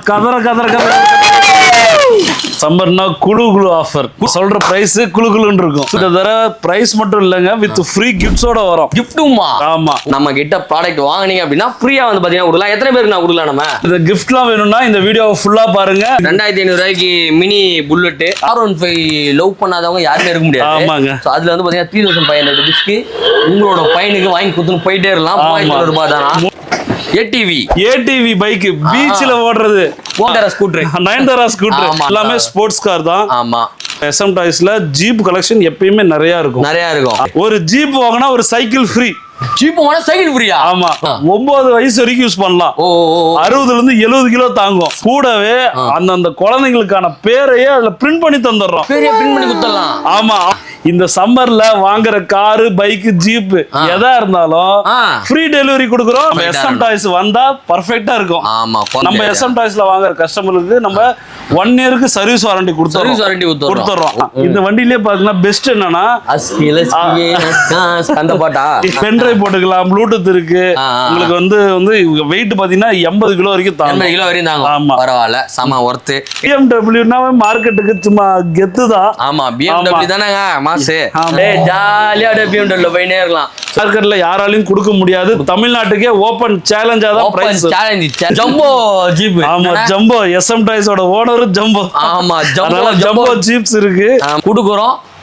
கதற கதற கதற சம்மர்னா குளு குளு ஆஃபர் சொல்ற பிரைஸ் குளு குளுன்னு இருக்கும். இந்த தடவை பிரைஸ் மட்டும் இல்லங்க, வித் ஃப்ரீ கிஃப்ட்ஸோட வரும். கிஃப்ட்டுமா? ஆமா, நம்ம கிட்ட ப்ராடக்ட் வாங்குனீங்க அப்படின்னா ஃப்ரீயா வந்து பாத்தீங்கன்னா கொடுக்கலாம். எத்தனை பேருக்கு நான் கொடுக்கலாம்? நம்ம இந்த கிஃப்ட்லாம் வேணும்னா இந்த வீடியோவை ஃபுல்லா பாருங்க. 2500 ரூபாய்க்கு மினி புல்லட் R15 லவ் பண்ணாதவங்க யாருமே இருக்க முடியாது. ஆமாங்க. சோ அதுல வந்து பாத்தீங்கன்னா 3500 ருபீஸ்க்கு உங்களோட பையனுக்கு வாங்கி கொடுத்துன்னு போயிட்டே இருக்கலாம். 3000 ரூபாய் தானா. ஏடிவி பைக் பீச்ல ஓடுறது, நயன்தாரா ஸ்கூட்டர் எல்லாமே ஸ்போர்ட்ஸ் கார் தான். ஆமா, SM டாய்ஸ்ல ஜீப் கலெக்ஷன் எப்பயுமே நிறைய இருக்கும். ஒரு ஜீப் வாங்கினா ஒரு சைக்கிள் ஃப்ரீ. ஜீப் வாங்கினா சைக்கிள் ஃப்ரீயா? ஆமா, 9 வயசு வரைக்கும் யூஸ் பண்ணலாம். 60ல இருந்து 70 கிலோ தாங்கும். கூடவே அந்த குழந்தைங்களுக்கான பேரையே அதுல பிரிண்ட் பண்ணி தந்துடுறோம். பேரையே பிரிண்ட் பண்ணி கொடுத்துடலாம். ஆமா, இந்த சம்மர்ல வாங்குற காரு, பைக், ஜீப் எதா இருந்தாலும் ஃப்ரீ டெலிவரி கொடுக்குறோம். நம்ம SM டாய்ஸ் வந்தா பர்ஃபெக்ட்டா இருக்கும். ஆமா, நம்ம SM டாய்ஸ்ல வாங்குற கஸ்டமருக்கு நம்ம 1 இயருக்கு சர்வீஸ் வாரண்டி கொடுத்துறோம். இந்த வண்டியிலே பாத்தீங்கன்னா பெஸ்ட் என்னன்னா அந்த பாட்டா பென்ட்ரைவ் போட்டுக்கலாம், ப்ளூடூத் இருக்கு. உங்களுக்கு வந்து வெயிட் பாத்தீங்கன்னா 80 கிலோ வரைக்கும் தாங்கும். 80 கிலோ வரைக்கும் தாங்கும். ஆமா, பரவாயில்ல, சம ஒர்த். BMW மார்க்கெட்டுக்கு சும்மா கெத்து தான். ஆமா, BMW தானேங்க மாசு. ஜாலியா BMW போயினே இருக்கலாம். மார்க்கெட்ல யாராலையும் கொடுக்க முடியாது. தமிழ்நாட்டுக்கே ஓபன் சேலஞ்சா தான் பிரைஸ். Jumbo jeep. ஆமா, ஜம்போ SM டாய்ஸோட ஓனர் ஜம்போ. ஆமா, ஜம்போ ஜீப்ஸ் இருக்கு.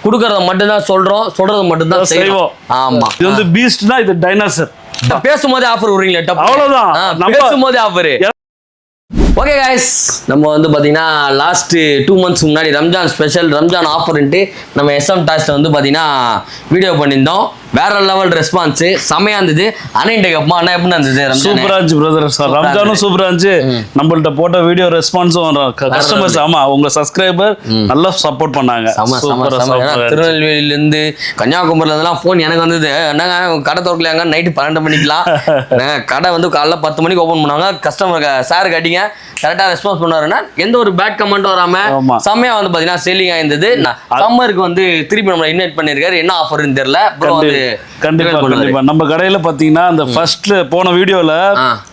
குடுக்கறத மட்டும் தான் சொல்றோம், சொல்றத மட்டும் தான் செய்வோம். ஆமா, இது வந்து பீஸ்ட்னா இது டைனோசர். பேசும்போதே ஆஃபர் விடுறீங்களா? அவ்வளவுதான், பேசும்போதே ஆஃபர். ஓகே கைஸ், நம்ம வந்து பாத்தீங்கன்னா லாஸ்ட் 2 மந்த்ஸ் முன்னாடி ரம்ஜான் ஸ்பெஷல் ரம்ஜான் ஆஃபர்ன்ட்டு நம்ம SM டாய்ஸ்ல வந்து பாத்தீங்கன்னா வீடியோ பண்ணியிருந்தோம். வேற லெவல் ரெஸ்பான்ஸ், செமையா இருந்தது. அண்ணன்டேக்கு அம்மா அண்ணா எப்படி இருந்தது? சூப்பரா இருந்துச்சு பிரதர். ரம்ஜானும் சூப்பரா இருந்துச்சு. நம்மள்ட்ட போட்ட வீடியோ ரெஸ்பான்ஸும் கஸ்டமர்ஸ், ஆமா உங்க சப்ஸ்கிரைபர் நல்லா சப்போர்ட் பண்ணாங்க. திருநெல்வேலியில இருந்து கன்னியாகுமரியில இருந்தெல்லாம் போன் எனக்கு வந்தது. என்னங்க கடை திறக்கலையாங்க, நைட்டு 12 மணிக்கெல்லாம் கடை வந்து காலைல 10 மணிக்கு ஓபன் பண்ணுவாங்க. கஸ்டமர் சார் கட்டிங்க கரெக்டா ரெஸ்பான்ஸ் பண்ணாருன்னா எந்த ஒரு பேட் கமெண்ட் வராம செம்மையா வந்து பாத்தீங்கன்னா சேலிங் ஆயிருந்தது. சம்மருக்கு வந்து திருப்பி நம்ம இன்வைட் பண்ணிருக்காரு. என்ன ஆஃபர்னு தெரியல. கண்டிப்பா நம்ம கடையில பாத்தீங்கன்னா அந்த ஃபர்ஸ்ட் போன வீடியோல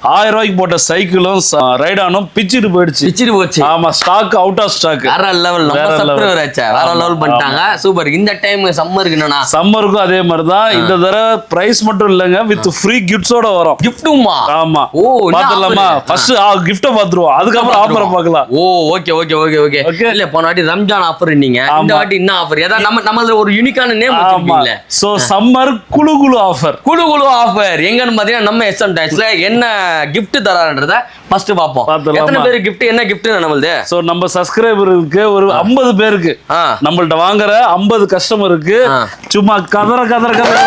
1000 ரூபாய்க்கு போட்ட சைக்கிளும் ரைடானும் பிச்சிட்டு போச்சு. ஆமா, ஸ்டாக் அவுட் ஆஃப் ஸ்டாக். வேற லெவல். நம்ம சப்ஸ்கிரைபர் ஆச்சா வேற லெவல் பண்ணிட்டாங்க. சூப்பர். இந்த டைம் சம்மருக்கு என்னன்னா சம்மருக்கும் அதே மாதிரி தான். இந்த தடவை பிரைஸ் மட்டும் இல்லங்க, வித் ஃப்ரீ கிஃப்ட்ஸோட வரும். கிஃப்ட்டுமா? ஆமா, பாத்துடலாமா? ஃபர்ஸ்ட் கிஃப்ட்ட பாத்துருவோம், அதுக்கப்புறம் ஆஃபரை பார்க்கலாம். ஓகே. இல்ல போன வாட்டி ரம்ஜான் ஆஃபர் நீங்க, இந்த வாட்டி என்ன ஆஃபர்? ஏதாவது நம்ம ஒரு யூனிக்கான நேம் வச்சிருக்கீங்களே. சோ சம்மர் குளு குளு ஆஃபர். எங்கன்னு பாத்தீங்கன்னா நம்ம SM டாய்ஸ்ல என்ன gift தரான்றத ஃபர்ஸ்ட் பாப்போம். எத்தனை பேர் gift, என்ன gift நம்மளுது? சோ நம்ம சப்ஸ்கிரைபருக்கு ஒரு 50 பேருக்கு நம்மள்ட்ட வாங்குற 50 கஸ்டமருக்கு சும்மா கதற கதற கதற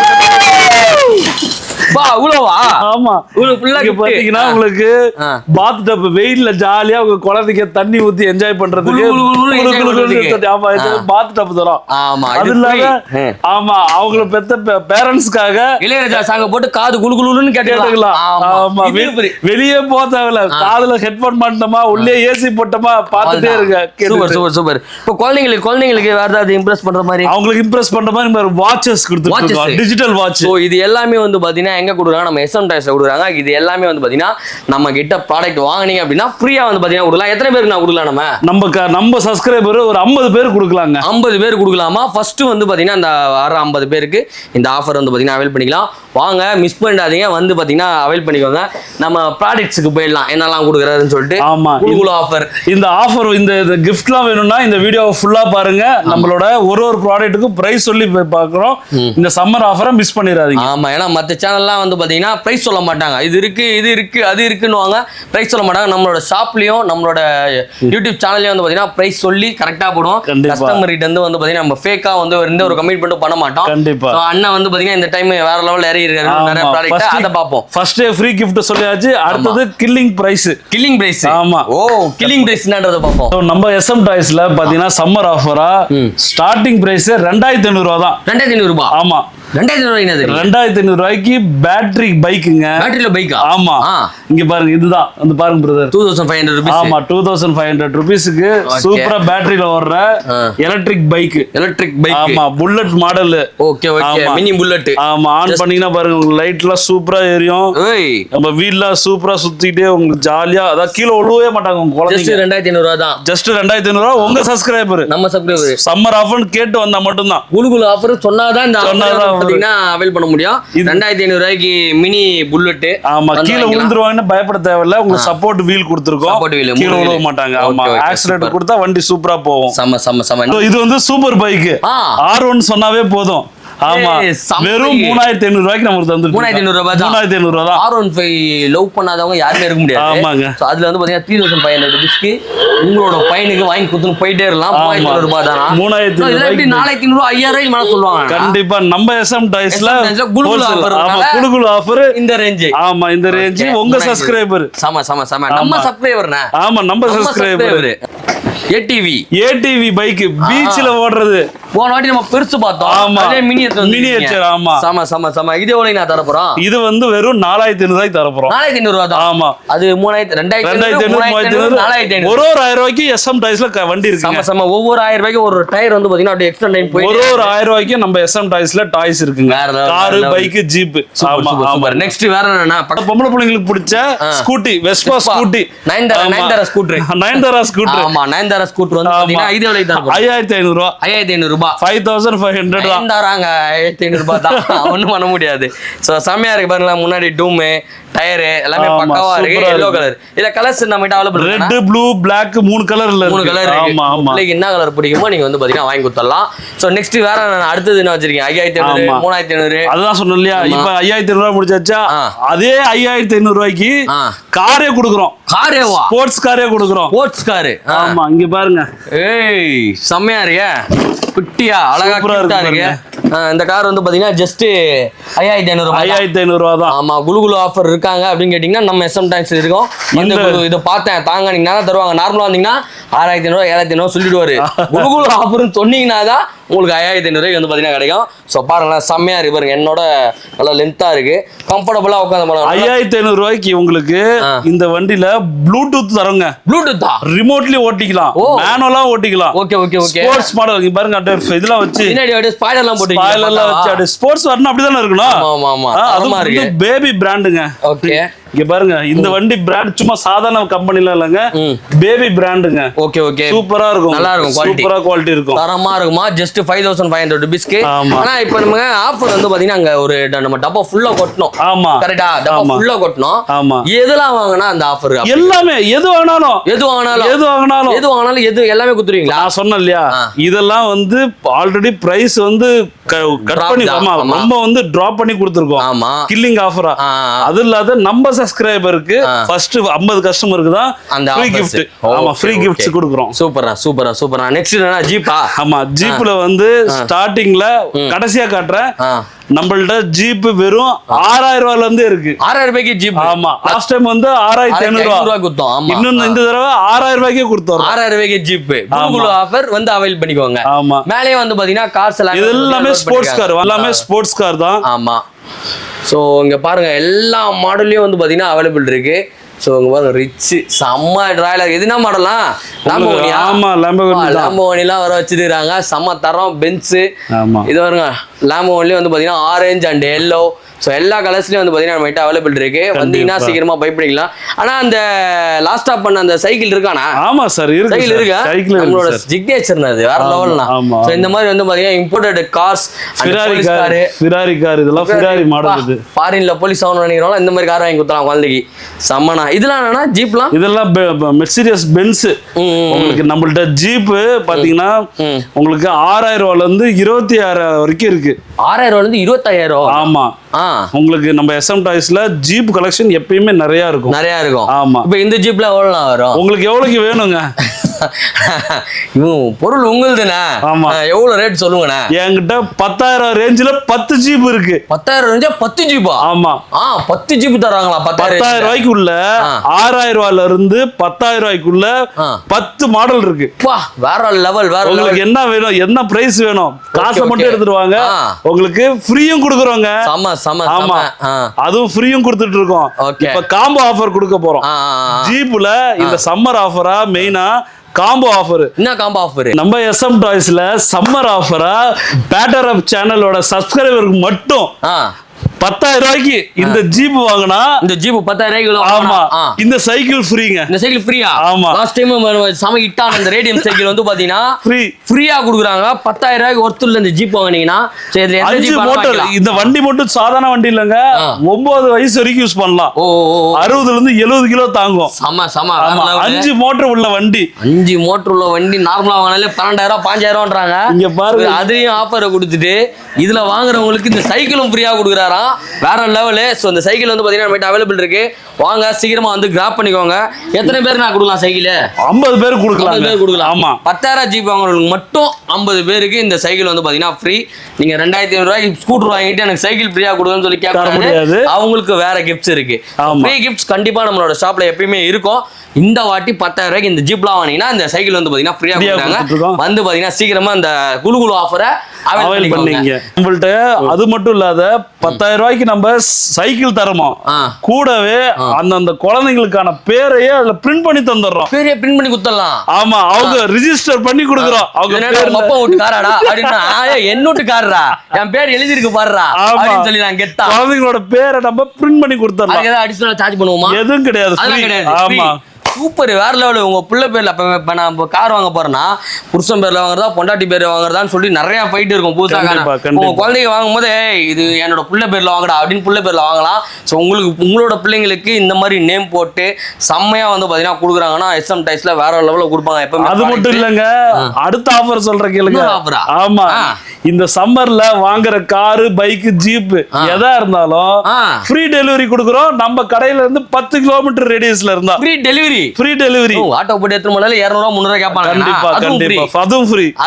உங்களுக்கு பாத் டப் வெயில்ல ஜாலியா உங்க குழந்தைக்கு தண்ணி ஊத்தி என்ஜாய் பண்றதுக்கு பாத் டப் தரோம். அது இல்லாம ஆமா அவங்கள பெத்த பேரண்ட்ஸ்க்காக இளையராஜா சாங்க போட்டு காது குளு குளுன்னு கேட்டுக்கலாம். ஆமா, வெளியே போக தேவையில்ல, காதுல ஹெட்போன் மாட்டோமா, உள்ளே ஏசி போட்டோமா பார்த்துட்டே இருக்க. சூப்பர். இப்போ குழந்தைங்களுக்கு வேற ஏதாவது இம்ப்ரெஸ் பண்ற மாதிரி, அவங்களுக்கு இம்ப்ரெஸ் பண்ற மாதிரி வாட்சஸ் கொடுத்துருக்கோம், டிஜிட்டல் வாட்ச். இது எல்லாமே வந்து பாத்தீங்கன்னா எங்க கொடுக்குறாங்க? நம்ம SM டாய்ஸ்ல கொடுக்குறாங்க. இது எல்லாமே வந்து பாத்தீங்கன்னா நம்ம கிட்ட ப்ராடக்ட் வாங்குனீங்க அப்படின்னா ஃப்ரீயா வந்து பாத்தீங்கன்னா கொடுக்கலாம். எத்தனை பேருக்கு நான் கொடுக்கலாம்? நம்ம சப்ஸ்கிரைபர் ஒரு 50 பேர் கொடுக்கலாங்க. 50 பேர் கொடுக்கலாமா? ஃபர்ஸ்ட் வந்து பாத்தீங்கன்னா இந்த வர 50 பேருக்கு இந்த ஆஃபர் வந்து பாத்தீங்கன்னா அவைல் பண்ணிக்கலாம். வாங்க, மிஸ் பண்ணிடாதீங்க, வந்து பாத்தீங்கன்னா அவைல் பண்ணிக்கோங்க. நம்ம ப்ராடக்ட்ஸ்க்கு போயிடலாம், என்னெல்லாம் கொடுக்குறாருன்னு சொல்லிட்டு. ஆமா, குளு ஆஃபர். இந்த ஆஃபர் இந்த கிஃப்ட்லாம் வேணும்னா இந்த வீடியோவை ஃபுல்லா பாருங்க. நம்மளோட ஒரு ப்ராடக்ட்டுக்கும் பிரைஸ் சொல்லி பார்க்குறோம். இந்த சம்மர் ஆஃபரை மிஸ் பண்ணிடாதீங்க. ஆமா, ஏன்னா மற்ற சேனல்லாம் வந்து பாத்தீங்கன்னா பிரைஸ் சொல்ல மாட்டாங்க. இது இருக்கு அது இருக்குன்னு பிரைஸ் சொல்ல மாட்டாங்க. நம்மளோட ஷாப்லயும் நம்மளோட யூடியூப் சேனல்லயும் வந்து பாத்தீங்கன்னா பிரைஸ் சொல்லி கரெக்டா போடுவோம். கஸ்டமர் கிட்ட வந்து பாத்தீங்கன்னா நம்ம ஃபேக்கா வந்து எந்த ஒரு கமிட்மெண்ட் பண்ண மாட்டோம். கண்டிப்பா. அண்ணன் வந்து பாத்தீங்கன்னா இந்த டைம் வேற லெவல்ல ஏறி இருக்காரு. நிறைய ப்ராடக்ட் அத பாப்போம். ஃபர்ஸ்ட் ஃப்ரீ gift சொல்லியாச்சு. அடுத்து கில்லிங் பிரைஸ். ஆமா, கில்லிங் பிரைஸ்ன்றத பாப்போம். நம்ம SM டாய்ஸ்ல பாத்தீங்கன்னா சம்மர் ஆஃபரா ஸ்டார்டிங் பிரைஸ் 2500 ரூபாய் தான். 2500 ரூபாய். ஆமா, 2500 ரூபாய்க்கு பேட்டரி பைக்குங்க. பேட்டரியில பைக்கா? ஆமா. இங்க பாருங்க, இதுதான் வந்து பாருங்க பிரதர், 2500 rupees. ஆமா 2500 rupeesக்கு சூப்பரா பேட்டரியில ஓடுற எலக்ட்ரிக் பைக். Electric bike. ஆமா, bullet model. Okay okay, mini bullet. ஆமா, ஆன் பண்ணீங்கன்னா பாருங்க உங்களுக்கு லைட்லாம் சூப்பரா எரியும். நம்ம வீல்லாம் சூப்பரா சுத்திட்டே உங்களுக்கு ஜாலியா, அதான் கீழே ஒழுவே மாட்டாங்க உங்க குழந்தைங்க. ஜஸ்ட் 2500 ரூபாய் தான். ஜஸ்ட் 2500 ரூபாய். உங்க சப்ஸ்கிரைபர், நம்ம சப்ஸ்கிரைபர் சம்மர் ஆஃபர்னு கேட்டு வந்தா மட்டும் தான், குலுகுலு ஆஃபர் சொன்னாதான் இந்த ஆஃபர் பாத்தீங்கன்னா அவைல் பண்ண முடியும். 2500 ரூபாய்க்கு மினி புல்லட். ஆமா, கீழே விழுந்துருவாங்கன்னு பயப்பட தேவையில்ல. உங்களுக்கு சப்போர்ட் வீல் கொடுத்துருக்கோம், கீழே விழுவ மாட்டாங்க. ஆமா, ஆக்சிலேட்டர் கொடுத்தா வண்டி சூப்பரா போகும். சம சம சம. இது வந்து சூப்பர் பைக். R1 சொன்னாவே போதும். ஆமா, வெறும் 3500 ரூபாய்க்கு நமக்கு தந்துருக்கு. 3500 ரூபாய் தான். 3500 ரூபாய் தான். R15 லவ் பண்ணாதவங்க யாருமே இருக்க முடியாது. ஆமாங்க. சோ அதுல வந்து பாத்தீங்கன்னா 3500 ரூபாய்க்கு உங்களோட பையனுக்கு வாங்கி கொடுத்துட்டு போயிட்டே இருக்கலாம். 3500 ரூபாய் தானா? 3500 ரூபாய்க்கு 4500 5000 மேல சொல்லுவாங்க. கண்டிப்பா நம்ம SM டாய்ஸ்ல குலுகுலு ஆஃபர். குலுகுலு ஆஃபர் இந்த ரேஞ்ச். ஆமா, இந்த ரேஞ்ச் உங்க சப்ஸ்கிரைபர். சம சம சம. நம்ம சப்ஸ்கிரைபர்னா. ஆமா, நம்ம சப்ஸ்கிரைபர். ATV பைக் பீச்ல ஓடுறது. போன வாட்டி நம்ம பெருசு பார்த்தோம். ஆமா, அதே மினியேச்சர். ஆமா, சம சம சம. இது எவ்வளவு நான் தர போறோம்? இது வந்து வெறும் 4500 ரூபாய்க்கு தர போறோம். 4500 ரூபாய் தான். ஆமா, அது 2500 4500 ஒரு 1000 ரூபாய்க்கு SM டாய்ஸ்ல வண்டி இருக்கு. சம சம. ஒவ்வொரு 1000 ரூபாய்க்கு ஒரு டயர் வந்து பாத்தீங்கன்னா அப்படியே எக்ஸ்ட்ரா டைம் போய் ஒரு 1000 ரூபாய்க்கு நம்ம SM டாய்ஸ்ல டாய்ஸ் இருக்குங்க. Car, bike, jeep. ஆமா சூப்பர். நெக்ஸ்ட் வேற என்னன்னா, பொம்பளை பிள்ளைங்களுக்கு பிடிச்ச scooty, Vespa scooty. Nayanthara scooter. ஆமா, நயன்தாரா ஸ்கூட்டர் வந்து பாத்தீங்கன்னா இது எவ்வளவு தர போறோம்? 5500 ரூபாய். 5500 ரூபாய். 5500 தான். தராங்க. 5500 ரூபாய் தான். ஒண்ணும் பண்ண முடியாது. சோ செமையா இருக்கு பாருங்க. முன்னாடி டூம், டயர் எல்லாமே பக்காவா இருக்கு. yellow colour. இல்ல கலர்ஸ் நம்ம கிட்ட அவேலபிள் இருக்கு. ரெட், ப்ளூ, Black 3 கலர்ல இருக்கு. 3 கலர் இருக்கு. ஆமா ஆமா. உங்களுக்கு என்ன கலர் பிடிக்குமோ நீங்க வந்து பாத்தீங்கன்னா வாங்கி கொடுத்துடலாம். சோ நெக்ஸ்ட் வேற அடுத்தது என்ன வச்சிருக்கீங்க? 5500, 3500. அதான் சொன்னேன் இல்லையா, இப்ப 5500 ரூபாய் முடிச்சாச்சா, அதே 5500 ரூபாய்க்கு காரே கொடுக்குறோம். காரேவா? ஸ்போர்ட்ஸ் காரே கொடுக்குறோம். Sports car. ஆமா, இங்க பாருங்க. ஏய் செமையா இருக்கே. குட்டியா அழகா கியூட்டா இருக்கு. இந்த கார் வந்து பாத்தீங்கன்னா ஜஸ்ட் 5500 ரூபாய். 5500 ரூபாய் தான். ஆமா, குலுகுலு ஆஃபர் இருக்காங்க அப்படின்னு கேட்டீங்கன்னா நம்ம SM டாய்ஸ் இருக்கோம். இந்த இத பார்த்தேன் தாங்க, நீங்க நல்லா தருவாங்க. நார்மலா வந்தீங்கன்னா 6500 7500 சொல்லிடுவாரு. குலுகுலு ஆஃபர்னு சொன்னீங்கன்னா தான் உங்களுக்கு 5500 ரூபாய்க்கு வந்து பாத்தீங்கன்னா கிடைக்கும். சோ பாருங்க, செம்மையா இருக்கு பாருங்க. என்னோட நல்லா லென்த்தா இருக்கு, கம்ஃபர்டபுளா உட்கார்ந்து போலாம். 5500 ரூபாய்க்கு உங்களுக்கு இந்த வண்டியில ப்ளூடூத் தரங்க. ப்ளூடூத்தா? ரிமோட்லி ஓட்டிக்கலாம், மேனுவலா ஓட்டிக்கலாம். Okay okay okay. Sports model இங்க பாருங்க. இதெல்லாம் வச்சு பின்னாடி அப்படியே ஸ்பாய்லர்லாம் போட்டு ஸ்பாய்லர்லாம் வச்சு அப்படியே ஸ்போர்ட்ஸ் வரணும், அப்படிதானே இருக்கணும். ஆமா ஆமா, அது இருக்கு. பேபி பிராண்டுங்க. ஓகே, இங்க பாருங்க, இந்த வண்டி பிராண்ட் சும்மா சாதாரண கம்பெனில இல்லங்க, பேபி பிராண்டுங்க. ஓகே ஓகே, சூப்பரா இருக்கும், நல்லா இருக்கும், சூப்பரா குவாலிட்டி இருக்கும், தரமா இருக்குமா. ஜஸ்ட் 5500 ரூபீஸ்க்கு. ஆனா இப்போ நம்ம ஆஃபர் வந்து பாத்தீங்கன்னா அங்க ஒரு நம்ம டப்பா ஃபுல்லா கொட்டணும். ஆமா கரெக்ட்டா, டப்பா ஃபுல்லா கொட்டணும். ஆமா, எதெல்லாம் வாங்குனா அந்த ஆஃபர்? எல்லாமே, எது வாங்குனாலும் எது எல்லாமே குத்துறீங்களா? நான் சொன்னேன் இல்லையா, இதெல்லாம் வந்து ஆல்ரெடி பிரைஸ் வந்து கட் பண்ணி நம்ம வந்து டிராப் பண்ணி கொடுத்துருக்கோம். ஆமா, கில்லிங் ஆஃபரா. அது இல்லாத நம்ம சப்ஸ்கிரைபருக்கு ஃபர்ஸ்ட் 50 கஸ்டமருக்கு தான் அந்த ஃப்ரீ gift. ஆமா, ஃப்ரீ gifts கொடுக்குறோம். சூப்பரா. நெக்ஸ்ட் என்ன? ஜீப்பா? ஆமா, ஜீப்ல வந்து ஸ்டார்டிங்ல கடைசியா காட்டுறேன். நம்மள்ட்ட ஜீப் வெறும் 6000 ரூபாயில இருந்து இருக்கு. 6000 ரூபாய்க்கு ஜீப். ஆமா, லாஸ்ட் டைம் வந்து 6500 ரூபாய் கொடுத்தோம். ஆமா, இன்னும் இந்த தடவை 6000 ரூபாய்க்கு கொடுத்தோம். 6000 ரூபாய்க்கு ஜீப் குலுகுலு ஆஃபர் வந்து அவைல் பண்ணிக்கோங்க. ஆமா, மேலே வந்து பாத்தீங்கன்னா கார்ஸ் எல்லாம் இது எல்லாமே ஸ்போர்ட்ஸ் கார், எல்லாமே ஸ்போர்ட்ஸ் கார் தான். ஆமா, சோ இங்க பாருங்க எல்லா மாடல்லயும் வந்து பாத்தீங்கன்னா அவைலபிள் இருக்கு. சோ இங்க பாருங்க, ரிச் செம்ம ராயல். எதுனா மாடலாம்? லாம்போகினி. ஆமா, லாம்போகினிலாம் வர வச்சிருக்காங்க. செம்ம தரம். பென்ஸ். ஆமா, இது பாருங்க, லாம்போகினில வந்து பாத்தீங்கன்னா ஆரஞ்சு அண்ட் எல்லோ. ஸோ எல்லா கலர்ஸ்லயும் வந்து பாத்தீங்கன்னா நம்ம கிட்ட அவைலபிள் இருக்கு. வந்தீங்கன்னா சீக்கிரமா பை பண்ணிக்கலாம். ஆனா அந்த லாஸ்ட் ஸ்டாப் பண்ண அந்த சைக்கிள் இருக்கானா? ஆமா சார், இருக்கு. சைக்கிள் இருக்கா? நம்மளோட சிக்னேச்சர் அது வேற லெவல்னா. ஸோ இந்த மாதிரி வந்து பாத்தீங்கன்னா இம்போர்ட்டட் கார்ஸ், ஃபெராரி கார், இதெல்லாம் ஃபெராரி மாடல். இது ஃபாரின்ல போலீஸ் ஆகணும்னு நினைக்கிறோம், இந்த மாதிரி கார் வாங்கி கொடுத்தலாம் குழந்தைக்கு. செம்மனா. இதெல்லாம் என்னன்னா ஜீப்லாம்? இதெல்லாம் மெர்சிடிஸ் பென்ஸ். உங்களுக்கு நம்மள்ட்ட ஜீப் பாத்தீங்கன்னா உங்களுக்கு 6000 ரூபாயில இருந்து 26000 வரைக்கும் இருக்கு. 6000 ரூபாயில இருந்து 25000? ஆமா, உங்களுக்கு நம்ம SM டாய்ஸ்ல ஜீப் கலெக்ஷன் எப்பயுமே நிறைய இருக்கும். ஆமா, இப்போ இந்த ஜீப்ல எவ்வளவு வரும்? உங்களுக்கு எவ்வளவுக்கு வேணுங்க? பொருள் உங்களுதுண்ணே. ஆமா. எவ்வளவு ரேட் சொல்லுங்கண்ணே? என்கிட்ட 10,000 ரேஞ்சில 10 ஜிபி இருக்கு. 10,000 ரேஞ்சா 10 ஜிபா? ஆமா. 10 ஜிபி தராங்களா? 10,000 ரூபாய்க்குள்ள 6,000 ரூபாயில இருந்து 10,000 ரூபாய்க்குள்ள 10 மாடல் இருக்கு. வேற லெவல். வேற உங்களுக்கு என்ன வேணும், என்ன பிரைஸ் வேணும், காசை மட்டும் எடுத்துட்டு வாங்க, உங்களுக்கு ஃப்ரீயும் கொடுக்குறோங்க. ஆமா, அதுவும் ஃப்ரீயும் கொடுத்துட்டு இருக்கோம். இப்ப காம்போ ஆஃபர் கொடுக்க போறோம் ஜீப்ல. இந்த சம்மர் ஆஃபரா மெயினா காம்போ ஆஃபர். என்ன காம்போ ஆஃபர்? நம்ம SM டாய்ஸ்ல சம்மர் ஆஃபரா பேட்டர் அப் சேனலோட சப்ஸ்கிரைபருக்கு மட்டும் 10,000 ரூபாய்க்கு இந்த ஜீப் வாங்கினா, இந்த ஜீப் 10,000 ரூபாய்க்கு. ஆமா, இந்த சைக்கிள் ஃப்ரீங்க. இந்த சைக்கிள் ஃப்ரீயா? ஆமா. லாஸ்ட் டைம் சம ஹிட்டான இந்த ரேடியம் சைக்கிள் வந்து பாத்தீங்கன்னா ஃப்ரீயா கொடுக்குறாங்க. 10,000 ரூபாய்க்கு ஒருத்தர் இந்த ஜீப் வாங்குனீங்கன்னா சரி, எந்த ஜீப் மோட்டர். இந்த வண்டி மட்டும் சாதாரண வண்டி இல்லங்க, 9 வயசு வரைக்கும் யூஸ் பண்ணலாம். 60ல இருந்து 70 கிலோ தாங்கும். சம 5 மோட்டர் உள்ள வண்டி. 5 மோட்டர் உள்ள வண்டி நார்மலா வாங்கினாலே 12,000 5,000ன்றாங்க. இங்க பாருங்க, அதையும் ஆஃபரை கொடுத்துட்டு இதுல வாங்குறவங்களுக்கு இந்த சைக்கிளும் ஃப்ரீயா கொடுக்குறாராம். வேற லெவலு. ஸோ இந்த சைக்கிள் வந்து பாத்தீங்கன்னா நம்மகிட்ட அவைலபிள் இருக்கு. வாங்க சீக்கிரமா வந்து கிராப் பண்ணிக்கோங்க. எத்தனை பேர் நான் கொடுக்கலாம் சைக்கிள்? 50 பேர் கொடுக்கலாம். 50 பேர் கொடுக்கலாம். ஆமா, 10,000 ஜிபி வாங்குறவங்களுக்கு மட்டும் 50 பேருக்கு இந்த சைக்கிள் வந்து பாத்தீங்கன்னா ஃப்ரீ. நீங்க 2,500 ரூபாய்க்கு ஸ்கூட்டர் வாங்கிட்டு எனக்கு சைக்கிள் ஃப்ரீயா கொடுங்கன்னு சொல்லி கேட்க முடியாது. அவங்களுக்கு வேற கிஃப்ட்ஸ் இருக்கு. ஃப்ரீ கிஃப்ட்ஸ் கண்டிப்பா நம்மளோட ஷாப்ல எப்பயுமே இருக்கும். இந்த வாட்டி 10,000 ரூபாய்க்கு இந்த ஜிப்லாம் வாங்கினீங்கன்னா இந்த சைக்கிள் வந்து பாத்தீங்கன்னா ஃப்ரீயா கொடுத்தாங்க. வந்து பாத்தீங்கன்னா சீக்கிரமா இந்த குழு ஆஃபரை அவைல் பண்ணீங்க. நம்மள்ட்ட அது மட்டும் இல்லாத 10,000 ரூபாய்க்கு நம்ம சைக்கிள் தரமா, கூடவே அந்த குழந்தைங்களுக்கான பேரையே அதுல பிரிண்ட் பண்ணி தந்துடுறோம். பேரையே பிரிண்ட் பண்ணி குத்தலாம். ஆமா, அவங்க ரிஜிஸ்டர் பண்ணி கொடுக்குறோம். அவங்க அப்பா வீட்டுக்காரடா அப்படின்னா என்னோட்டுக்காரரா, என் பேர் எழுதி இருக்கு பாருடா அப்படின்னு சொல்லி நான் கெத்தா குழந்தைங்களோட பேரை நம்ம பிரிண்ட் பண்ணி கொடுத்துறோம். அடிஷனல் சார்ஜ் பண்ணுவோமா? எதுவும் கிடையாது. ஆமா, சூப்பர், வேற லெவலு. உங்க புள்ள பேர்ல இப்ப நான் கார் வாங்க போறேன்னா புருஷன் பேர்ல வாங்குறதா பொண்டாட்டி பேர்ல வாங்குறதான்னு சொல்லி நிறைய ஃபைட் இருக்கும். புதுசா உங்க குழந்தைங்க வாங்கும் போது இது என்னோட புள்ள பேர்ல வாங்கடா அப்படின்னு புள்ள பேர்ல வாங்கலாம். ஸோ உங்களோட பிள்ளைங்களுக்கு இந்த மாதிரி நேம் போட்டு செம்மையா வந்து பாத்தீங்கன்னா கொடுக்குறாங்கன்னா SM டைஸ்ல வேற லெவலில் கொடுப்பாங்க. எப்பவுமே அது மட்டும் இல்லைங்க, அடுத்த ஆஃபர் சொல்ற கேளுங்க. ஆமா, இந்த சம்மர்ல வாங்குற காரு, பைக், ஜீப் எதா இருந்தாலும் ஃப்ரீ டெலிவரி கொடுக்குறோம். நம்ம கடையில இருந்து 10 கிலோமீட்டர் ரேடியஸ்ல இருந்தா ஃப்ரீ டெலிவரி. ஆட்டோ போட்டு எடுத்து போனால 200 300 கேட்பாங்க. கண்டிப்பா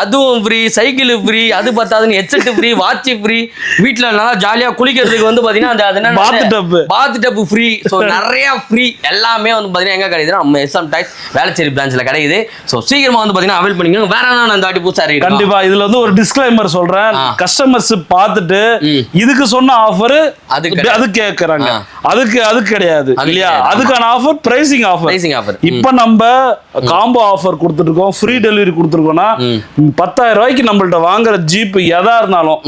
அதுவும் ஃப்ரீ. Cycle free. அது பத்தாதுன்னு ஹெட்செட் ஃப்ரீ, வாட்ச் ஃப்ரீ. வீட்ல நல்லா ஜாலியா குளிக்கிறதுக்கு வந்து பாத்தீங்கன்னா அந்த பாத் டப் ஃப்ரீ. சோ நிறைய ஃப்ரீ எல்லாமே வந்து பாத்தீங்கன்னா எங்க கிடைக்குதுன்னா நம்ம SM டைஸ் வேளச்சேரி பிரான்ச்ல கிடைக்குது. சோ சீக்கிரமா வந்து பாத்தீங்கன்னா அவைல் பண்ணிக்கோங்க. வேற என்ன அந்த வாட்டி புதுசா இருக்கு. கண்டிப்பா இதுல வந்து ஒரு டிஸ்க்ளைமர் சொல்றேன். கஸ்டமர்ஸ் பார்த்துட்டு இதுக்கு சொன்ன ஆஃபர் அது கேக்குறாங்க, அதுக்கு கிடையாது இல்லையா? அதுக்கான ஆஃபர் பிரைசிங் ஆஃபர். இப்ப நம்ம காம்போ ஆஃபர் கொடுத்துட்டு இருக்கோம், ஃப்ரீ டெலிவரி கொடுத்துருக்கோம்னா 10,000 ரூபாய்க்கு நம்மள்ட்ட வாங்குற ஜீப் எதா இருந்தாலும்,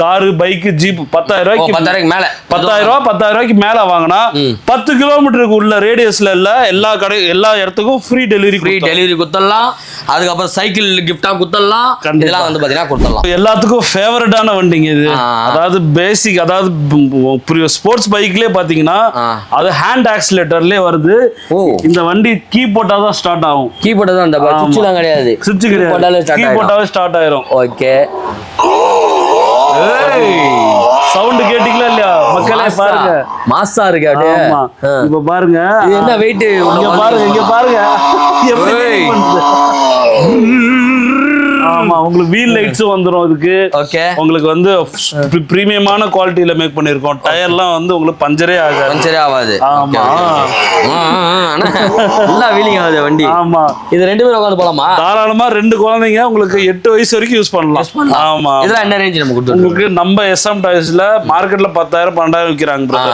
காரு, பைக், ஜீப் 10,000 ரூபாய்க்கு மேல 10,000 ரூபாய்க்கு மேல வாங்கினா 10 கிலோமீட்டருக்கு உள்ள ரேடியஸ்ல எல்லா இடத்துக்கும் ஃப்ரீ டெலிவரி குத்தலாம். அதுக்கப்புறம் சைக்கிள் கிஃப்டா குத்தலாம். இதெல்லாம் வந்து பாத்தீங்கன்னா குத்தலாம். எல்லாத்துக்கும் ஃபேவரட்டான வண்டிங்க இது. அதாவது பேசிக், அதாவது ஸ்போர்ட்ஸ் பைக்லயே பாத்தீங்கன்னா அது ஹேண்ட் ஆக்சிலேட்டர்லயே வருது. இந்த வண்டி கீ போட்டாதான் ஸ்டார்ட் ஆகும். கீ போட்டாதான், அந்த சுவிட்ச்லாம் கிடையாது. சுவிட்ச் கிடையாது, கீ போட்டாவே ஸ்டார்ட் ஆயிரும். ஓகே, சவுண்ட் கேட்டீங்களா இல்லையா மக்களே? பாருங்க, மாசா இருக்கு அப்படியே. இப்ப பாருங்க என்ன வெயிட், இங்க பாருங்க எப்படி. ஆமா, உங்களுக்கு வீல் லைட்ஸும் வந்துரும். அதுக்கு உங்களுக்கு வந்து பிரீமியமான குவாலிட்டியில மேக் பண்ணிருக்கோம். டயர்லாம் வந்து உங்களுக்கு பஞ்சரே ஆகாது. ஆமா, நல்லா வீலிங் ஆகுது வண்டி. ஆமா, இது 2 பேரும் உட்காந்து போலாமா? தாராளமா 2 குழந்தைங்க உங்களுக்கு 8 வயசு வரைக்கும் யூஸ் பண்ணலாம். ஆமா, இதெல்லாம் என்ன ரேஞ்ச் நம்ம கொடுத்துருக்கோம்? உங்களுக்கு நம்ம SM டாய்ஸ்ல மார்க்கெட்ல 10,000 12,000 விற்கிறாங்க.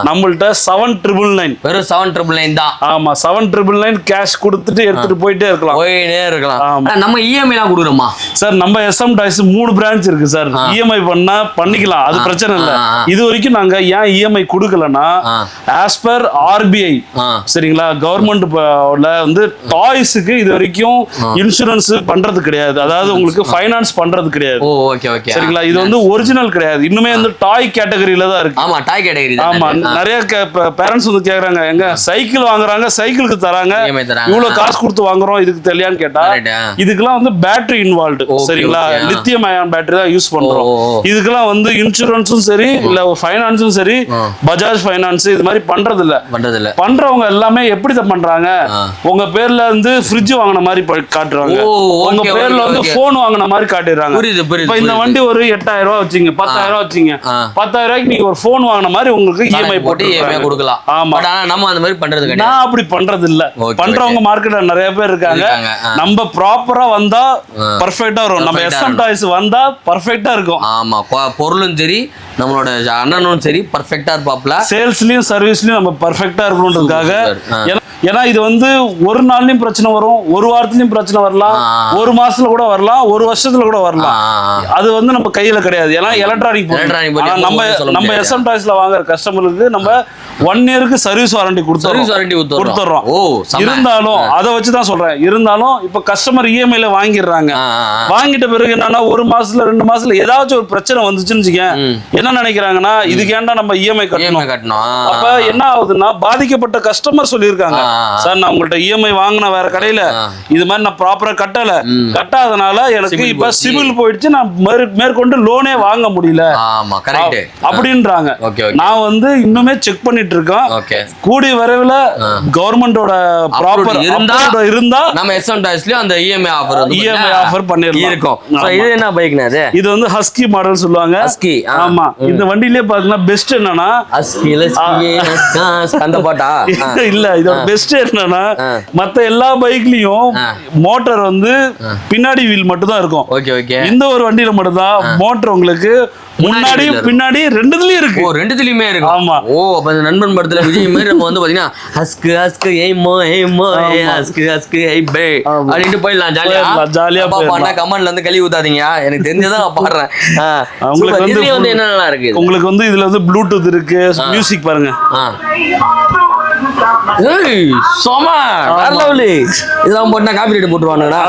நம்மள்ட்ட 7,999. வெறும் 7,999 தான். ஆமா, 7,999 கேஷ் கொடுத்துட்டு எடுத்துட்டு போயிட்டே இருக்கலாம். நம்ம EMI எல்லாம் கொடுக்குறோமா சார்? நம்ம SM டாய்ஸ் 3 பிரான்ச் இருக்கு சார். EMI பண்ணா பண்ணிக்கலாம், அது பிரச்சனை இல்ல. இது வரைக்கும் நாங்க ஏன் EMI கொடுக்கலன்னா, as per RBI சரிங்களா, கவர்மெண்ட் வந்து டாய்ஸுக்கு இது வரைக்கும் இன்சூரன்ஸ் பண்றது கிடையாது. அதாவது உங்களுக்கு ஃபைனான்ஸ் பண்றது கிடையாது. சரிங்களா, இது வந்து ஒரிஜினல் கிடையாது. இன்னுமே வந்து டாய் கேட்டகரியில தான் இருக்கு. ஆமா, டாய் கேட்டகரி. ஆமா, நிறைய பேரண்ட்ஸ் வந்து கேக்குறாங்க, எங்க சைக்கிள் வாங்குறாங்க, சைக்கிளுக்கு தராங்க, இவ்வளவு காசு கொடுத்து வாங்குறோம், இதுக்கு தெரியலையான்னு கேட்டா, இதுக்கெல்லாம் வந்து பேட்டரி இன்வால்வ்டு. சரிங்களா? லித்தியம் அயான் பேட்டரி தான் யூஸ் பண்றோம். இதுக்கெல்லாம் வந்து இன்சூரன்ஸும் சரி இல்ல ஃபைனான்ஸும் சரி பஜாஜ் ஃபைனான்ஸ் இது மாதிரி பண்றது இல்ல. பண்றவங்க எல்லாமே எப்படி பண்றாங்க, உங்க பேர்ல வந்து ஃப்ரிட்ஜ் வாங்கின மாதிரி காட்டுறாங்க, உங்க பேர்ல வந்து போன் வாங்கின மாதிரி காட்டிடுறாங்க. இப்ப இந்த வண்டி ஒரு 8000 ரூபாய் வச்சுங்க, 10,000 ரூபாய் வச்சுங்க, 10,000 ரூபாய்க்கு நீங்க ஒரு போன் வாங்கின மாதிரி உங்களுக்கு இஎம்ஐ போட்டு கொடுக்கலாம். ஆமா, நம்ம அந்த மாதிரி பண்றது கிடையாது. நான் அப்படி பண்றது இல்ல. பண்றவங்க மார்க்கெட்ல நிறைய பேர் இருக்காங்க. நம்ம ப்ராப்பரா வந்தா பர்ஃபெக்ட்டா வரும். நம்ம எஸ்எம் டாய்ஸ் வந்தா பர்ஃபெக்ட்டா இருக்கும். ஆமா, பொருளும் சரி நம்மளோட அண்ணனும் சரி பர்ஃபெக்ட்டா இருப்பாப்ல. சேல்ஸ்லயும் சர்வீஸ்லயும் நம்ம பர்ஃபெக்ட்டா இருக்கணும்ன்றதுக்காக. ஏன்னா இது வந்து ஒரு நாள்லயும் பிரச்சனை வரும், ஒரு வாரத்துலயும் பிரச்சனை வரலாம், ஒரு மாசத்துல கூட வரலாம், ஒரு வருஷத்துல கூட வரலாம். அது வந்து நம்ம கையில கிடையாது. ஏன்னா எலக்ட்ரானிக் நம்ம எஸ்எம் டாய்ஸ்ல வாங்குற கஸ்டமருக்கு நம்ம 1 இயருக்கு சர்வீஸ் வாரண்டி கொடுத்துறோம். இருந்தாலும் அதை வச்சுதான் சொல்றேன். இருந்தாலும் இப்ப கஸ்டமர் இஎம்ஐல வாங்கிடுறாங்க. வாங்கிட்ட பிறகு என்னன்னா ஒரு மாசத்துல 2 மாசத்துல ஏதாச்சும் ஒரு பிரச்சனை வந்துச்சுன்னு என்ன நினைக்கிறாங்கன்னா இதுக்கு ஏன்டா நம்ம இஎம்ஐ கட்டணும். அப்ப என்ன ஆகுதுன்னா பாதிக்கப்பட்ட கஸ்டமர் சொல்லியிருக்காங்க, சார் நான் உங்கள்ட்ட இஎம்ஐ வாங்கின வேற கடையில இது மாதிரி நான் ப்ராப்பரா கட்டாதனால எனக்கு இப்ப சிவில் போயிடுச்சு, நான் மேற்கொண்டு லோனே வாங்க முடியல அப்படின்றாங்க. நான் வந்து இன்னுமே செக் பண்ணிட்டு இருக்கோம். கூடிய விரைவில் கவர்மெண்டோட ப்ராப்பர் இருந்தா நம்ம எஸ்எம் டாய்ஸ்லயும் அந்த இஎம்ஐ ஆஃபர் பண்ணிருக்கோம். இது என்ன பைக்னா இது வந்து ஹஸ்கி மாடல் சொல்லுவாங்க. ஆமா, இந்த வண்டியிலே பாத்தீங்கன்னா பெஸ்ட் என்னன்னா அந்த பாட்டா இல்ல, இதோட பெஸ்ட் என்னன்னா மத்த எல்லா பைக்லயும் மோட்டார் வந்து பின்னாடி வீல் மட்டும் தான் இருக்கும். இந்த ஒரு வண்டியில மட்டும் தான் மோட்டார் உங்களுக்கு முன்னாடி பின்னாடி ரெண்டுலயும் இருக்கு. ரெண்டுலயுமே இருக்கு. ஆமா. அப்ப அந்த நண்பன் படத்துல விஜய் மாதிரி நம்ம வந்து பாத்தீங்கன்னா ஹஸ்கு ஹஸ்கு ஏய்மோ ஏய்மோ ஹஸ்கு ஹஸ்கு ஏய் பே அப்படினு போயிடலாம். ஜாலியா பாப்பா. கமெண்ட்ல வந்து கழுவி ஊத்தாதீங்க, எனக்கு தெரிஞ்சதான் நான் பாடுறேன். உங்களுக்கு வந்து என்னென்ன இருக்கு, உங்களுக்கு வந்து இதுல வந்து ப்ளூடூத் இருக்கு, மியூசிக் பாருங்க. இதெல்லாம் போட்டா காப்பிரைட் போட்டுருவானுடா.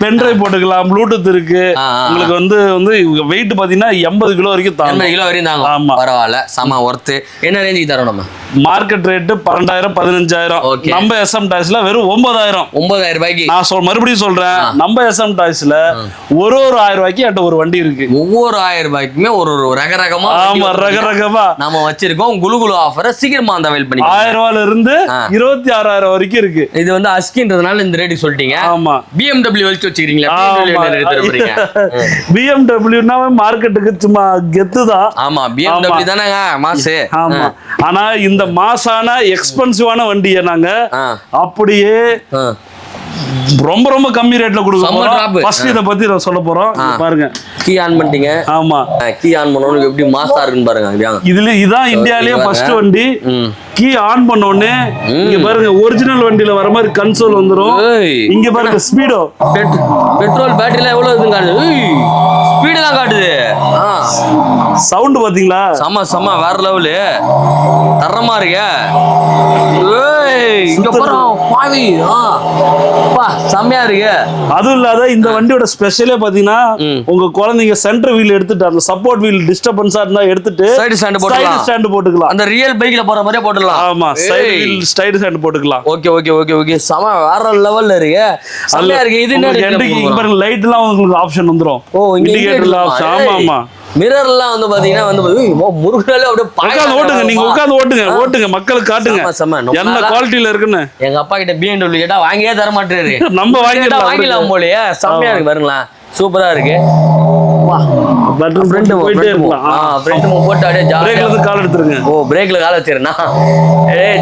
பென் டிரைவ் போட்டுக்கலாம், ப்ளூடூத் இருக்கு. உங்களுக்கு வந்து வெயிட் பாத்தீங்கன்னா 80 கிலோ வரைக்கும் தாங்க. 80 கிலோ வரைக்கும் தாங்க. ஆமா, பரவாயில்ல, செம ஒர்த். என்ன ரேஞ்சுக்கு தரோம் நம்ம? Market rate 12,000 15,000. நம்ம எஸ்எம் டாய்ஸ்ல வெறும் 9,000 ரூபாய்க்கு. நான் மறுபடியும் சொல்றேன், நம்ம எஸ்எம் டாய்ஸ்ல ஒரு 1000 ரூபாய்க்கு என்கிட்ட ஒரு வண்டி இருக்கு. ஒவ்வொரு 1000 ரூபாய்க்குமே ஒரு ரகரகமா. ஆமா, ரகரகமா நம்ம வச்சிருக்கோம். குலுகுலு ஆஃபர் சீக்கிரமா அந்த வெயில் பண்ணி 1000 ரூபாயில இருந்து 26,000 வரைக்கும் இருக்கு. இது வந்து அஸ்கின்றதுனால இந்த ரேட் சொல்லிட்டீங்க. ஆமா, BMW வச்சு வச்சிருக்கீங்களா? BMW மார்க்கெட்டுக்கு சும்மா கெத்துதான். ஆமா, BMW தானேங்க மாசு. ஆமா, ஆனா இந்த மாசான எக்ஸ்பென்சிவான வண்டியை நாங்க அப்படியே ரொம்ப ரொம்ப கம்மி ரேட்ல கொடுக்கறோம். ஃபர்ஸ்ட் இத பத்தி நான் சொல்ல போறோம். பாருங்க, கீ ஆன் பண்ணிட்டீங்க. ஆமா, கீ ஆன் பண்ணனும் எப்படி மாஸா இருக்குன்னு பாருங்க. இதான் இந்தியாலயே ஃபர்ஸ்ட் வண்டி. கீ ஆன் பண்ண உடனே இங்க பாருங்க, ஒரிஜினல் வண்டியில வர மாதிரி கன்சோல் வந்துரும். இங்க பாருங்க, ஸ்பீடோ பெட்ரோல் பேட்டரில எவ்வளவு இருக்குங்க, ஸ்பீடு தான் காட்டுது. சவுண்ட் பாத்தீங்களா? செம வேற லெவல், தரமா இருக்கு. இங்க பாரு பாவி, செம்மையா இருக்கு. அதுவும் இல்லாத இந்த வண்டியோட ஸ்பெஷலே பாத்தீங்கன்னா, உங்க குழந்தைங்க சென்டர் வீல் எடுத்துட்டு அந்த சப்போர்ட் வீல் டிஸ்டர்பன்ஸா இருந்தா எடுத்துட்டு சைடு ஸ்டாண்ட் போட்டுக்கலாம். அந்த ரியல் பைக்ல போற மாதிரியே போட்டுக்கலாம். ஆமா, சைடு ஸ்டாண்ட் போட்டுக்கலாம். ஓகே செம வேற லெவல்ல இருக்கு, செம்மையா இருக்கு. இது என்ன பாருங்க, லைட் எல்லாம் உங்களுக்கு ஆப்ஷன் வந்துரும். இண்டிகேட்டர்ல ஆப்ஷன். ஆமா, மிரர் எல்லாம் வந்து பாத்தீங்கன்னா முருகனாலே அப்படியே ஓட்டுங்க. நீங்க உட்கார்ந்து ஓட்டுங்க, மக்களுக்கு காட்டுங்க என்ன குவாலிட்டில இருக்குன்னு. எங்க அப்பா கிட்ட BMW கேட்டா வாங்கியே தர மாட்டாரு. நம்ம வாங்கிடலாம் போலயே. செம்மையா இருக்கு பாருங்களேன், சூப்பரா இருக்கு. கால் எடுத்துருங்க. பிரேக்ல கால் வச்சிருந்தா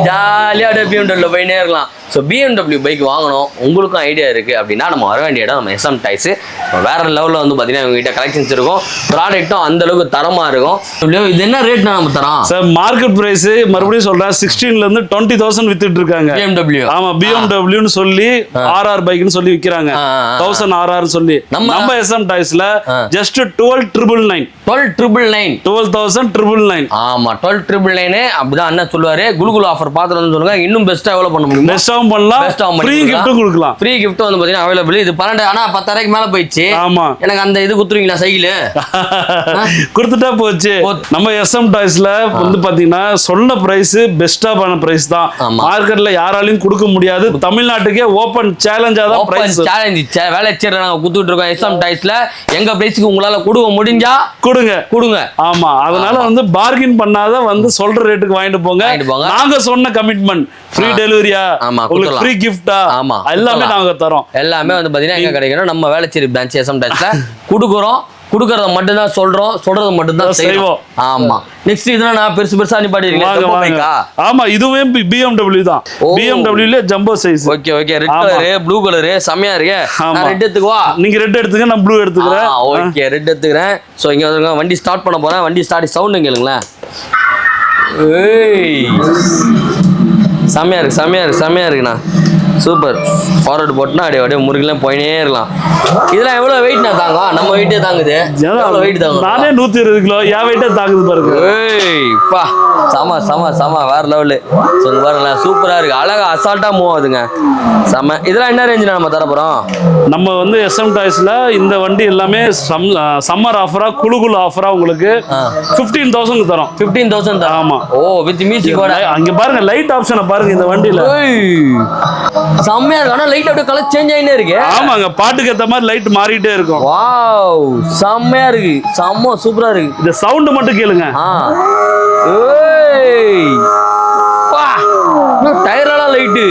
ஜாலியா BMW போயினே இருக்கலாம். ஸோ BMW பைக் வாங்கணும், உங்களுக்கும் ஐடியா இருக்குது அப்படின்னா நம்ம வர வேண்டிய இடம் நம்ம எஸ்எம் டாய்ஸ். வேற லெவலில் வந்து பார்த்தீங்கன்னா இவங்ககிட்ட கலெக்ஷன்ஸ் இருக்கும், ப்ராடக்ட்டும் அந்த அளவுக்கு தரமாக இருக்கும். இது என்ன ரேட் நம்ம தரோம் சார்? மார்க்கெட் பிரைஸ் மறுபடியும் சொல்கிறேன், 16,000 to 20,000 வித்துட்டு இருக்காங்க BMW. ஆமாம், BMWன்னு சொல்லி RR பைக்னு சொல்லி விற்கிறாங்க, 1000 RR சொல்லி. நம்ம எஸ்எம் டாய்ஸ்ல ஜஸ்ட் 12,999. 12,999. ஆமா, 12,999 அப்படிதான் அண்ணா சொல்லுவாரு. குலுகுலு ஆஃபர் பார்த்துட்டு சொல்லுங்க, இன்னும் பெஸ்ட்டாக எவ்வளோ பண்ண முடியும்? பெஸ்ட்டாக பெஸ்ட்டாவும் பண்ணலாம், ஃப்ரீ கிஃப்ட்டும் கொடுக்கலாம். ஃப்ரீ கிஃப்ட் வந்து பாத்தீங்கன்னா அவைலபிள். இது 12 ஆனா 10,000க்கு மேல போயிடுச்சு. ஆமா, எனக்கு அந்த இது குடுத்துருவீங்களா சைக்கிள்? கொடுத்துட்டா போச்சு. நம்ம SM டாய்ஸ்ல வந்து பாத்தீங்கன்னா சொன்ன பிரைஸ் பெஸ்டா பண்ண பிரைஸ் தான். மார்க்கெட்ல யாராலையும் கொடுக்க முடியாது. தமிழ்நாட்டுக்கே ஓபன் சேலஞ்சா தான் பிரைஸ். சேலஞ்ச் வேலைச்சேர் நாங்க குடுத்துட்டு இருக்கோம் SM டாய்ஸ்ல. எங்க பிரைஸ்க்கு உங்களால கொடுக்க முடிஞ்சா கொடுங்க. ஆமா, அதனால வந்து பார்கின் பண்ணாத வந்து சொல்ற ரேட்டுக்கு வாங்கிட்டு போங்க. நாங்க சொன்ன கமிட்மெண்ட் ஃப்ரீ டெலிவரியா, உங்களுக்கு ஃப்ரீ கிஃப்டா, எல்லாமே நாங்க தரோம். எல்லாமே வந்து பாத்தீங்கன்னா எங்க கிடைக்கணும், நம்ம வேலைச்சேரி பிரான்ச் SM டாய்ஸ்ல குடுக்குறோம். குடுக்கறத மட்டும் தான் சொல்றோம், சொல்றது மட்டும் தான் செய்வோம். ஆமா. நெக்ஸ்ட் இதுனா நான் பெருசா நிப்பாட்டிருக்கேன். ஆமா, இதுவே BMW தான். BMW ல jumbo size. Okay, red colour, blue colour செமையா இருக்கு. நான் ரெட் எடுத்துக்கவா? நீங்க ரெட் எடுத்துக்க, நான் ப்ளூ எடுத்துக்கிறேன். ஓகே, ரெட் எடுத்துக்கிறேன். சோ இங்க வந்து வண்டி ஸ்டார்ட் பண்ண போறேன். வண்டி ஸ்டார்ட் சவுண்ட் கேளுங்களேன். ஏய், செமையா இருக்குண்ணா. சூப்பர். ஃபார்வர்டு போட்டுனா அப்படியே முருகெல்லாம் போயினே இருக்கலாம். இதெல்லாம் எவ்வளவு வெயிட்னா தாங்க? நம்ம வெயிட்டே தாங்குது. எவ்வளவு வெயிட் தாங்க? நானே 120 கிலோ, என் வெயிட்டே தாங்குது பாருங்க. ஏய் பா, சம வேற லெவலு. சொல்லுங்க பாருங்களேன், சூப்பரா இருக்கு. அழகா அசால்ட்டா மூவ் ஆகுதுங்க. செம. இதெல்லாம் என்ன ரேஞ்சில் நம்ம தர போறோம்? நம்ம வந்து SM டாய்ஸ்ல இந்த வண்டி எல்லாமே சம்மர் ஆஃபரா, குளுகுல் ஆஃபரா உங்களுக்கு 15,000 தரோம். 15,000. ஆமா. ஓ, வித் மியூசிக்கோட. அங்க பாருங்க, லைட் ஆப்ஷனை பாருங்க இந்த வண்டியில. செம்மையா இருக்கு. ஆனா லைட் அப்படியே கலர் சேஞ்ச் ஆயினே இருக்கு. ஆமாங்க, பாட்டுக்கு ஏத்த மாதிரி லைட் மாறிட்டே இருக்கும். வாவ், செம்மையா இருக்கு. செம்ம சூப்பரா இருக்கு. இந்த சவுண்ட் மட்டும் கேளுங்க. ஏய் பா, டயரெல்லாம் லைட்டு.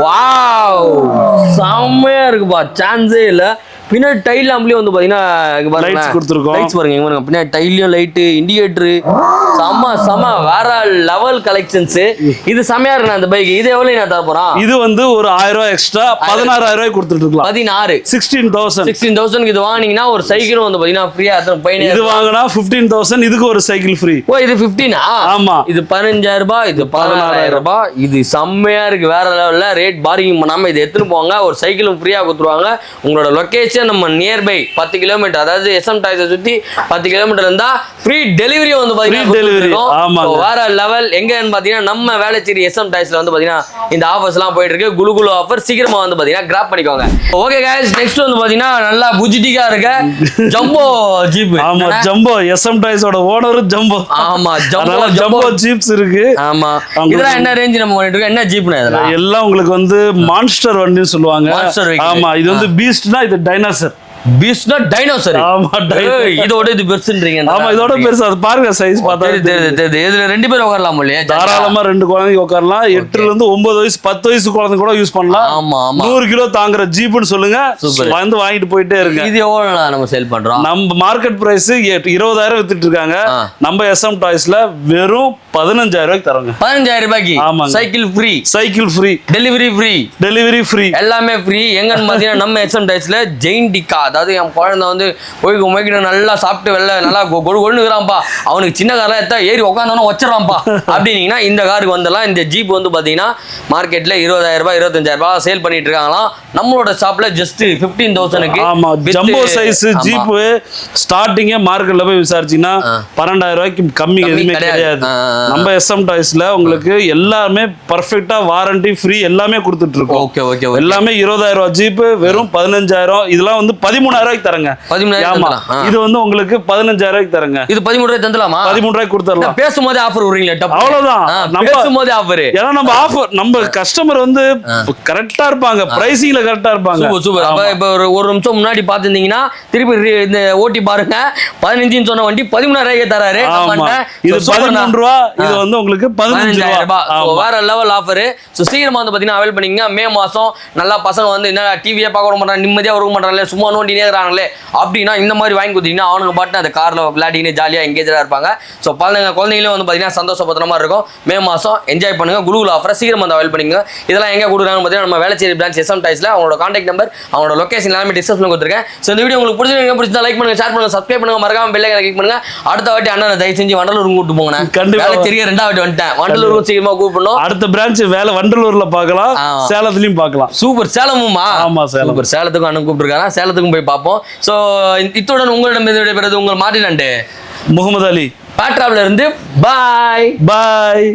வாவ், செம்மையா இருக்குப்பா, சான்ஸே இல்ல. பின்னாடி டைல் லாம்ப்லயும் வந்து பாத்தீங்கன்னா லைட்ஸ் கொடுத்துருக்கோம். லைட்ஸ் பாருங்க, இங்க பாருங்க, பின்னாடி டைல்லயும் லைட், இண்டிகேட்டர், செம வேற லெவல் கலெக்ஷன்ஸ். இது செமையா இருக்கு. அந்த பைக் இது எவ்வளவு நான் தர போறேன்? இது வந்து ஒரு 1000 ரூபாய் எக்ஸ்ட்ரா, 16,000 ரூபாய் கொடுத்துட்டு இருக்கலாம். 16,000 இது வாங்குனீங்கன்னா ஒரு சைக்கிள் வந்து பாத்தீங்கன்னா ஃப்ரீயா பையன். இது வாங்கினா 15,000, இதுக்கு ஒரு சைக்கிள் ஃப்ரீ. ஓ, இது 15? ஆமா, இது 15,000 ரூபாய், இது 16,000 ரூபாய். இது செம்மையா இருக்கு, வேற லெவல்ல. ரேட் பார்கிங் பண்ணாம இதை எடுத்துட்டு போங்க. ஒரு சைக்கிளும் ஃப்ரீயா கொடுத்துருவாங்க. உங்களோட லொகேஷன் நம்ம நியர்பை 10 கிலோமீட்டர், அதாவது SM டாய்ஸை சுத்தி 10 கிலோமீட்டர் இருந்தா ஃப்ரீ டெலிவரி வந்து பாத்தீங்கன்னா வேற லெவல். எங்கன்னு பாத்தீங்கன்னா நம்ம வேலைச்சேரி SM டாய்ஸ்ல வந்து பாத்தீங்கன்னா இந்த ஆஃபர்ஸ் எல்லாம் போயிட்டு இருக்கு. குளு ஆஃபர் சீக்கிரமா வந்து பாத்தீங்கன்னா கிராப் பண்ணிக்கோங்க. ஓகே गाइस, நெக்ஸ்ட் வந்து பாத்தீங்கன்னா நல்லா புஜிட்டிக்கா இருக்க ஜம்போ ஜீப். ஆமா, ஜம்போ SM டாய்ஸோட ஓனர் ஜம்போ. ஆமா, ஜம்போ ஜீப்ஸ் இருக்கு. ஆமா, இதெல்லாம் என்ன ரேஞ்ச் நம்ம பண்ணிட்டு இருக்கோம்? என்ன ஜீப்னா இதெல்லாம்? எல்லாம் உங்களுக்கு வந்து மான்ஸ்டர் வண்டின்னு சொல்லுவாங்க. ஆமா, இது வந்து பீஸ்ட்னா, இது டைனோசர். பீஸ்ட்னா டைனோசர். ஆமா, இதோட இது பெருசுன்றீங்க. ஆமா, இதோட பெருசு. அது பாருங்க, சைஸ் பார்த்தா தெரியுது. இதுல 2 பேர் உட்காரலாம் இல்லையா? தாராளமா 2 குழந்தைங்க உட்காரலாம். 8 ல இருந்து 9 வயசு 10 வயசு குழந்தை கூட யூஸ் பண்ணலாம். ஆமா, 100 கிலோ தாங்குற ஜீப்னு சொல்லுங்க, வந்து வாங்கிட்டு போயிட்டே இருங்க. இது எவ்வளவு நம்ம சேல் பண்றோம்? நம்ம மார்க்கெட் பிரைஸ் 20,000 வித்துட்டு இருக்காங்க. நம்ம SM டாய்ஸ்ல வெறும் 15,000 ரூபாய்க்கு தரோங்க. 15,000 ரூபாய்க்கு சைக்கிள் ஃப்ரீ, டெலிவரி ஃப்ரீ, எல்லாமே ஃப்ரீ. எங்கன்னு பாத்தீங்கன்னா நம்ம SM டாய்ஸ்ல ஜெயின் டிக்கா, அதாவது என் குழந்தை வந்து போய்க்கு நல்லா சாப்பிட்டு வெளில நல்லா கொழுந்துக்கிறான்ப்பா, அவனுக்கு சின்ன காரெல்லாம் எடுத்தா ஏறி உட்காந்தானோ வச்சிடறான்ப்பா அப்படின்னீங்கன்னா இந்த காருக்கு வந்துடலாம். இந்த ஜீப் வந்து பாத்தீங்கன்னா மார்க்கெட்ல 20,000 ரூபாய் 25,000 ரூபாய் சேல் பண்ணிட்டு இருக்காங்களாம். நம்மளோட ஷாப்ல ஜஸ்ட் 15,000க்கு. ஆமா, ஜம்போ சைஸ் ஜீப் ஸ்டார்டிங்கே மார்க்கெட்ல போய் விசாரிச்சீங்கன்னா 12,000 ரூபாய்க்கு கம்மி எதுவுமே கிடையாது. நம்ம SM டாய்ஸ்ல உங்களுக்கு எல்லாமே பர்ஃபெக்ட்டா வாரண்டி ஃப்ரீ எல்லாமே கொடுத்துட்டு இருக்கோம். ஓகே, எல்லாமே 20,000 ரூபாய் ஜீப் வெறும் 15,000. இதெல்லாம் வந்து 13,000 ரூபாய்க்கு தரங்க. 13,000. இது வந்து உங்களுக்கு 15,000 ரூபாய்க்கு தரங்க. இது 13 ரூபாய் தந்தலாமா? 13 ரூபாய்க்கு கொடுத்துறலாம். பேசும்போது ஆஃபர் விடுறீங்களா? அவ்வளவுதான், பேசும்போது ஆஃபர். ஏன்னா நம்ம ஆஃபர், நம்ம கஸ்டமர் வந்து கரெக்டா இருப்பாங்க, பிரைசிங்ல கரெக்டா இருப்பாங்க. சூப்பர். அப்ப இப்ப ஒரு நிமிஷம் முன்னாடி பாத்துட்டீங்கன்னா திருப்பி இந்த ஓட்டி பாருங்க. 15 சொன்ன வண்டி 13,000 ரூபாய்க்கு தராரு. இது 13 ரூபாய், இது வந்து உங்களுக்கு 15,000 ரூபாய். வேற லெவல் ஆஃபர். சோ சீக்கிரமா வந்து பாத்தீங்கன்னா அவைல் பண்ணிக்கங்க. மே மாசம் நல்லா பசங்க வந்து என்ன டிவியே பார்க்க வர மாட்டாங்க, நிம்மதியா இருக்க மாட்டாங்களே, சும்மா நோண்டினே இருக்காங்களே அப்படின்னா இந்த மாதிரி வாங்கி கொடுத்தீங்கன்னா அவனுக்கு பாட்டு அந்த கார்ல விளையாடினே ஜாலியா எங்கேஜா இருப்பாங்க. ஸோ குழந்தைங்களும் வந்து பாத்தீங்கன்னா சந்தோஷப்படுற மாதிரி இருக்கும். மே மாசம் என்ஜாய் பண்ணுங்க. குளூகுல் ஆஃபர் சீக்கிரம் வந்து அவைல் பண்ணிங்க. இதெல்லாம் எங்க கொடுக்குறாங்கன்னு பாத்தீங்கன்னா நம்ம வேலைச்சேரி பிரான்ச் SM டாய்ஸ்ல. அவங்களோட கான்டாக்ட் நம்பர், அவங்களோட லொகேஷன் எல்லாமே டிஸ்கிரிப்ஷன்ல கொடுத்துருக்கேன். ஸோ இந்த வீடியோ உங்களுக்கு பிடிச்சிருந்தா லைக் பண்ணுங்க, ஷேர் பண்ணுங்க, சப்ஸ்கிரைப் பண்ணுங்க, மறக்காம பெல் ஐகானை கிளிக் பண்ணுங்க. அடுத்த வாட்டி அண்ணன் தயவு செஞ்சு வண்டலூர் கூப்பிட்டு போங்க. வேலைச்சேரியா 2வது வாட்டி வந்துட்டேன். வண்டலூர் சீக்கிரமா கூப்பிடணும். அடுத்த பிரான்ச் வேலை வண்டலூர்ல பார்க்கலாம், சேலத்துலயும் பார்க்கலாம். சூப்பர். சேலமுமா? ஆமா, சேலம். சேலத்துக்கும் அண்ணன் கூப்பிட்டுருக்காங்க. சேலத்துக்கும் போய் பார்ப்போம். ஸோ இத்துடன் உங்களிடம் விடைபெறுவது உங்கள் மார்டின் அண்ட் முகமது அலி, பேட்ராப்ல இருந்து. பாய்.